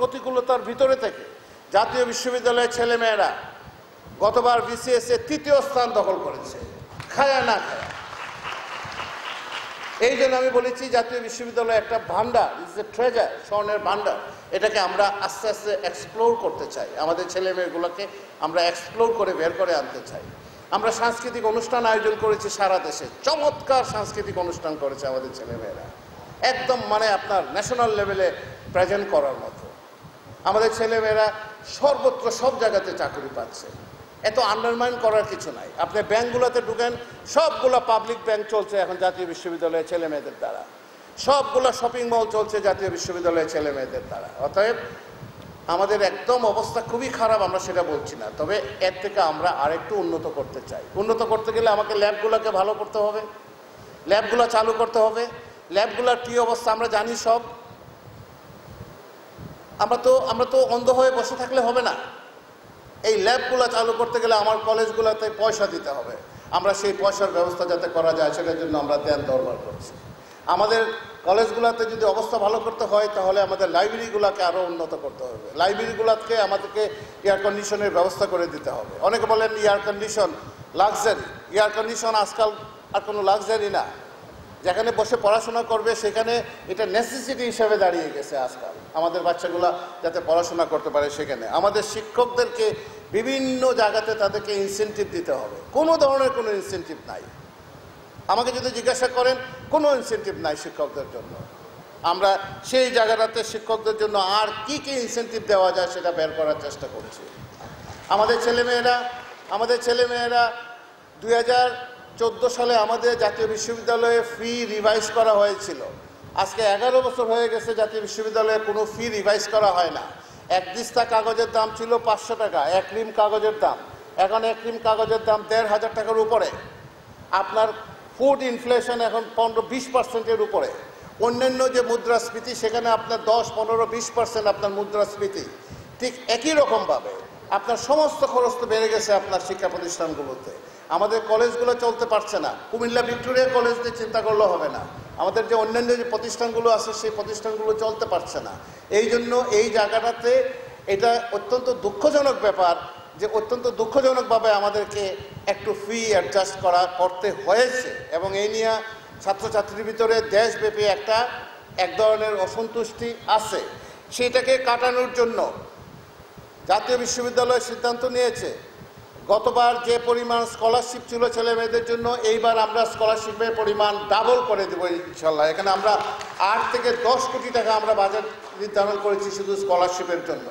প্রতিকূলতার ভিতরে থেকে জাতীয় বিশ্ববিদ্যালয়ের ছেলেমেয়েরা গতবার বিসিএস এ ৩য় স্থান দখল করেছে, খায়া না খায়া। এই জন্য আমি বলেছি জাতীয় বিশ্ববিদ্যালয় একটা ভান্ডার, ইটস এ ট্রেজার, স্বর্ণের ভান্ডার। এটাকে আমরা আস্তে আস্তে এক্সপ্লোর করতে চাই, আমাদের ছেলে মেয়েগুলোকে আমরা এক্সপ্লোর করে বের করে আনতে চাই। আমরা সাংস্কৃতিক অনুষ্ঠান আয়োজন করেছি সারা দেশে, চমৎকার সাংস্কৃতিক অনুষ্ঠান করেছে আমাদের ছেলেমেয়েরা, একদম মানে আপনার ন্যাশনাল লেভেলে প্রেজেন্ট করার মতো। আমাদের ছেলেমেয়েরা সর্বত্র সব জায়গাতে চাকরি পাচ্ছে, এত আন্ডারমাইন করার কিছু নাই। আপনি ব্যাংকগুলোতে ঢুকেন, সবগুলো পাবলিক ব্যাংক চলছে এখন জাতীয় বিশ্ববিদ্যালয়ের ছেলে মেয়েদের দ্বারা, সবগুলো শপিং মল চলছে জাতীয় বিশ্ববিদ্যালয়ের ছেলে মেয়েদের দ্বারা। অতএব আমাদের একদম অবস্থা খুবই খারাপ, আমরা সেটা বলছি না, তবে এর থেকে আমরা আরেকটু উন্নত করতে চাই। উন্নত করতে গেলে আমাকে ল্যাবগুলোকে ভালো করতে হবে, ল্যাবগুলো চালু করতে হবে। ল্যাবগুলোর কী অবস্থা আমরা জানি সব। আমরা তো অন্ধ হয়ে বসে থাকলে হবে না। এই ল্যাবগুলো চালু করতে গেলে আমার কলেজগুলোতে পয়সা দিতে হবে। আমরা সেই পয়সার ব্যবস্থা যাতে করা যায় সেটার জন্য আমরা ধ্যান দরবার করছি। আমাদের কলেজগুলোতে যদি অবস্থা ভালো করতে হয় তাহলে আমাদের লাইব্রেরিগুলোকে আরও উন্নত করতে হবে। লাইব্রেরিগুলোকে আমাদেরকে এয়ার কন্ডিশনের ব্যবস্থা করে দিতে হবে। অনেকে বলেন air condition luxury, air condition আজকাল আর কোনো লাক্সারি না। যেখানে বসে পড়াশোনা করবে সেখানে এটা নেসেসিটি হিসাবে দাঁড়িয়ে গেছে আজকাল, আমাদের বাচ্চাগুলো যাতে পড়াশোনা করতে পারে সেখানে। আমাদের শিক্ষকদেরকে বিভিন্ন জায়গাতে তাদেরকে ইনসেন্টিভ দিতে হবে। কোনো ধরনের কোনো ইনসেন্টিভ নাই, আমাকে যদি জিজ্ঞাসা করেন কোনো ইনসেন্টিভ নাই শিক্ষকদের জন্য। আমরা সেই জায়গাটাতে শিক্ষকদের জন্য আর কি কি ইনসেন্টিভ দেওয়া যায় সেটা বের করার চেষ্টা করছি। আমাদের ছেলেমেয়েরা 2014 সালে আমাদের জাতীয় বিশ্ববিদ্যালয়ে ফি রিভাইজ করা হয়েছিল। আজকে 11 বছর হয়ে গেছে জাতীয় বিশ্ববিদ্যালয়ে কোনো ফি রিভাইজ করা হয় না। এক দিস্তা কাগজের দাম ছিল 500 টাকা, এক রিম কাগজের দাম। এখন এক রিম কাগজের দাম 1500 টাকার উপরে। আপনার ফুড ইনফ্লেশন এখন 15-20% উপরে। অন্যান্য যে মুদ্রাস্ফীতি সেখানে আপনার 10-15-20% আপনার মুদ্রাস্ফীতি। ঠিক একই রকমভাবে আপনার সমস্ত খরচ তো বেড়ে গেছে আপনার শিক্ষা প্রতিষ্ঠানগুলোতে। আমাদের কলেজগুলো চলতে পারছে না। কুমিল্লা ভিক্টোরিয়া কলেজ নিয়ে চিন্তা করলে হবে না, আমাদের যে অন্যান্য যে প্রতিষ্ঠানগুলো আছে সেই প্রতিষ্ঠানগুলো চলতে পারছে না। এই জন্য এই জায়গাটাতে এটা অত্যন্ত দুঃখজনক ব্যাপার যে অত্যন্ত দুঃখজনকভাবে আমাদেরকে একটু ফি অ্যাডজাস্ট করতে হয়েছে, এবং এই নিয়ে ছাত্রছাত্রীর ভিতরে দেশব্যাপী এক ধরনের অসন্তুষ্টি আছে। সেইটাকে কাটানোর জন্য জাতীয় বিশ্ববিদ্যালয় সিদ্ধান্ত নিয়েছে গতবার যে পরিমাণ স্কলারশিপ ছিল ছেলে মেয়েদের জন্য, এইবার আমরা স্কলারশিপের পরিমাণ ডাবল করে দেবো ইনশাল্লাহ। এখানে আমরা 8 থেকে 10 কোটি টাকা আমরা বাজেট নির্ধারণ করেছি শুধু স্কলারশিপের জন্য।